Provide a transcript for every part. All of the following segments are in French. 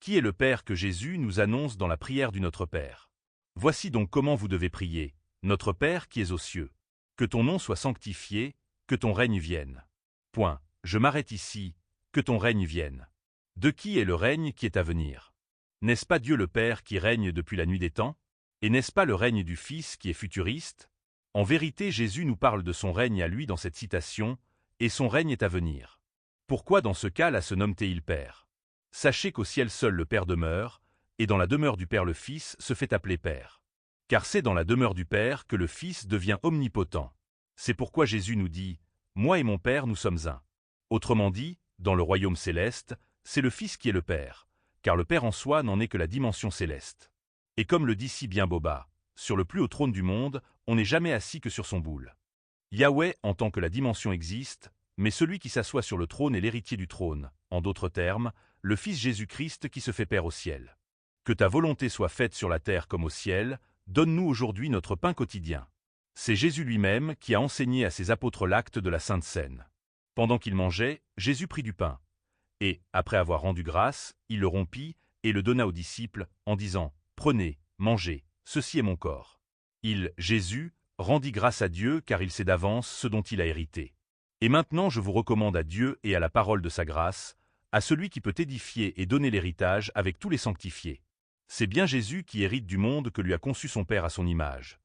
Qui est le Père que Jésus nous annonce dans la prière du Notre Père? Voici donc comment vous devez prier. Notre Père qui es aux cieux. Que ton nom soit sanctifié, que ton règne vienne. Point. Je m'arrête ici. Que ton règne vienne. De qui est le règne qui est à venir? N'est-ce pas Dieu le Père qui règne depuis la nuit des temps? Et n'est-ce pas le règne du Fils qui est futuriste? En vérité, Jésus nous parle de son règne à lui dans cette citation, et son règne est à venir. Pourquoi dans ce cas-là se nomme-t-il Père? Sachez qu'au ciel seul le Père demeure, et dans la demeure du Père le Fils se fait appeler Père. Car c'est dans la demeure du Père que le Fils devient omnipotent. C'est pourquoi Jésus nous dit « Moi et mon Père nous sommes un ». Autrement dit, dans le royaume céleste, c'est le Fils qui est le Père, car le Père en soi n'en est que la dimension céleste. Et comme le dit si bien Boba, sur le plus haut trône du monde, on n'est jamais assis que sur son boule. Yahweh en tant que la dimension existe, mais celui qui s'assoit sur le trône est l'héritier du trône, en d'autres termes, le Fils Jésus-Christ qui se fait Père au ciel. Que ta volonté soit faite sur la terre comme au ciel, donne-nous aujourd'hui notre pain quotidien. C'est Jésus lui-même qui a enseigné à ses apôtres l'acte de la Sainte Seine. Pendant qu'ils mangeaient, Jésus prit du pain. Et, après avoir rendu grâce, il le rompit et le donna aux disciples, en disant « Prenez, mangez, ceci est mon corps. » Il, Jésus, rendit grâce à Dieu car il sait d'avance ce dont il a hérité. Et maintenant je vous recommande à Dieu et à la parole de sa grâce, à celui qui peut édifier et donner l'héritage avec tous les sanctifiés. C'est bien Jésus qui hérite du monde que lui a conçu son Père à son image.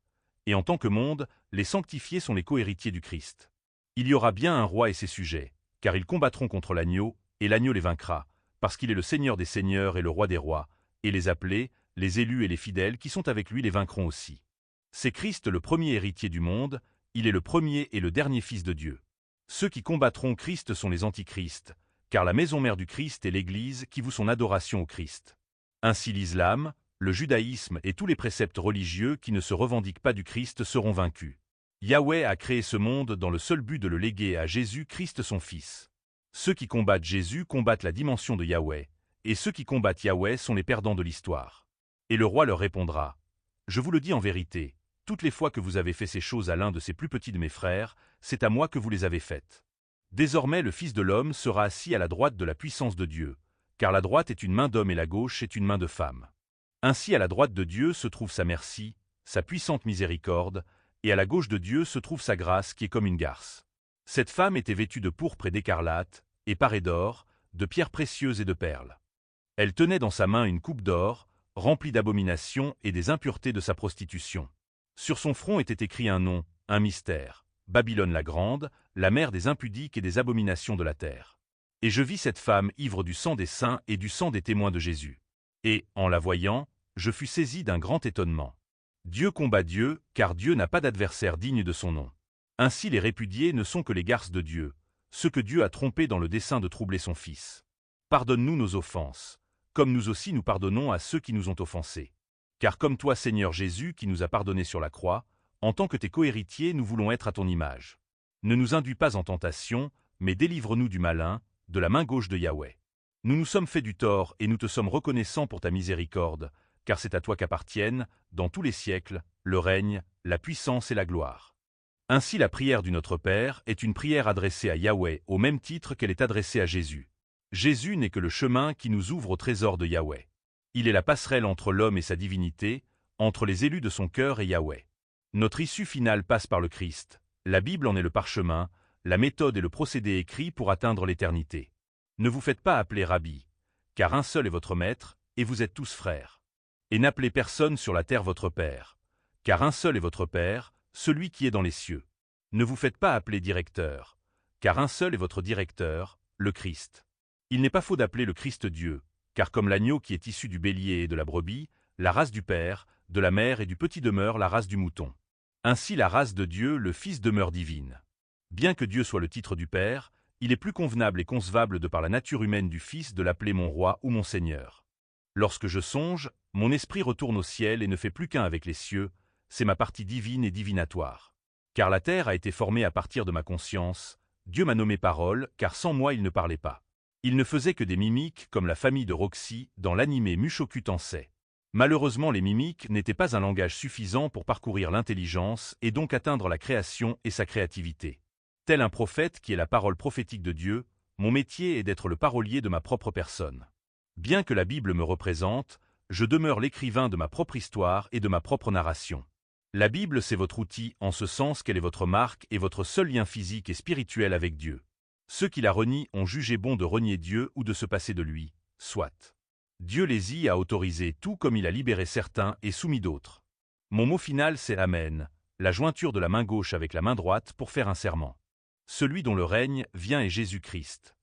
Et en tant que monde, les sanctifiés sont les co-héritiers du Christ. Il y aura bien un roi et ses sujets, car ils combattront contre l'agneau, et l'agneau les vaincra, parce qu'il est le Seigneur des seigneurs et le roi des rois, et les appelés, les élus et les fidèles qui sont avec lui les vaincront aussi. C'est Christ le premier héritier du monde, il est le premier et le dernier Fils de Dieu. Ceux qui combattront Christ sont les antichrists, car la maison mère du Christ est l'Église qui voue son adoration au Christ. Ainsi l'islam, le judaïsme et tous les préceptes religieux qui ne se revendiquent pas du Christ seront vaincus. Yahweh a créé ce monde dans le seul but de le léguer à Jésus-Christ son Fils. Ceux qui combattent Jésus combattent la dimension de Yahweh, et ceux qui combattent Yahweh sont les perdants de l'histoire. Et le roi leur répondra, « Je vous le dis en vérité, toutes les fois que vous avez fait ces choses à l'un de ces plus petits de mes frères, c'est à moi que vous les avez faites. Désormais le Fils de l'homme sera assis à la droite de la puissance de Dieu, car la droite est une main d'homme et la gauche est une main de femme. Ainsi à la droite de Dieu se trouve sa merci, sa puissante miséricorde, et à la gauche de Dieu se trouve sa grâce qui est comme une garce. Cette femme était vêtue de pourpre et d'écarlate, et parée d'or, de pierres précieuses et de perles. Elle tenait dans sa main une coupe d'or, remplie d'abominations et des impuretés de sa prostitution. Sur son front était écrit un nom, un mystère, Babylone la grande, la mère des impudiques et des abominations de la terre. Et je vis cette femme ivre du sang des saints et du sang des témoins de Jésus. Et, en la voyant, je fus saisi d'un grand étonnement. Dieu combat Dieu, car Dieu n'a pas d'adversaire digne de son nom. Ainsi les répudiés ne sont que les garces de Dieu, ceux que Dieu a trompés dans le dessein de troubler son Fils. Pardonne-nous nos offenses, comme nous aussi nous pardonnons à ceux qui nous ont offensés. Car comme toi, Seigneur Jésus, qui nous a pardonnés sur la croix, en tant que tes cohéritiers, nous voulons être à ton image. Ne nous induis pas en tentation, mais délivre-nous du malin, de la main gauche de Yahweh. Nous nous sommes fait du tort et nous te sommes reconnaissants pour ta miséricorde, car c'est à toi qu'appartiennent, dans tous les siècles, le règne, la puissance et la gloire. Ainsi la prière du Notre Père est une prière adressée à Yahweh au même titre qu'elle est adressée à Jésus. Jésus n'est que le chemin qui nous ouvre au trésor de Yahweh. Il est la passerelle entre l'homme et sa divinité, entre les élus de son cœur et Yahweh. Notre issue finale passe par le Christ. La Bible en est le parchemin, la méthode et le procédé écrit pour atteindre l'éternité. Ne vous faites pas appeler Rabbi, car un seul est votre maître, et vous êtes tous frères. Et n'appelez personne sur la terre votre Père, car un seul est votre Père, celui qui est dans les cieux. Ne vous faites pas appeler directeur, car un seul est votre directeur, le Christ. Il n'est pas faux d'appeler le Christ Dieu, car comme l'agneau qui est issu du bélier et de la brebis, la race du Père, de la mère et du petit demeure la race du mouton. Ainsi la race de Dieu, le Fils demeure divine. Bien que Dieu soit le titre du Père, il est plus convenable et concevable de par la nature humaine du Fils de l'appeler mon roi ou mon Seigneur. Lorsque je songe, mon esprit retourne au ciel et ne fait plus qu'un avec les cieux, c'est ma partie divine et divinatoire. Car la terre a été formée à partir de ma conscience, Dieu m'a nommé parole, car sans moi il ne parlait pas. Il ne faisait que des mimiques comme la famille de Roxy dans l'animé Mushoku Tensei. Malheureusement les mimiques n'étaient pas un langage suffisant pour parcourir l'intelligence et donc atteindre la création et sa créativité. Tel un prophète qui est la parole prophétique de Dieu, mon métier est d'être le parolier de ma propre personne. Bien que la Bible me représente, je demeure l'écrivain de ma propre histoire et de ma propre narration. La Bible, c'est votre outil, en ce sens qu'elle est votre marque et votre seul lien physique et spirituel avec Dieu. Ceux qui la renient ont jugé bon de renier Dieu ou de se passer de lui, soit. Dieu les y a autorisés tout comme il a libéré certains et soumis d'autres. Mon mot final, c'est Amen, la jointure de la main gauche avec la main droite pour faire un serment. Celui dont le règne vient est Jésus-Christ.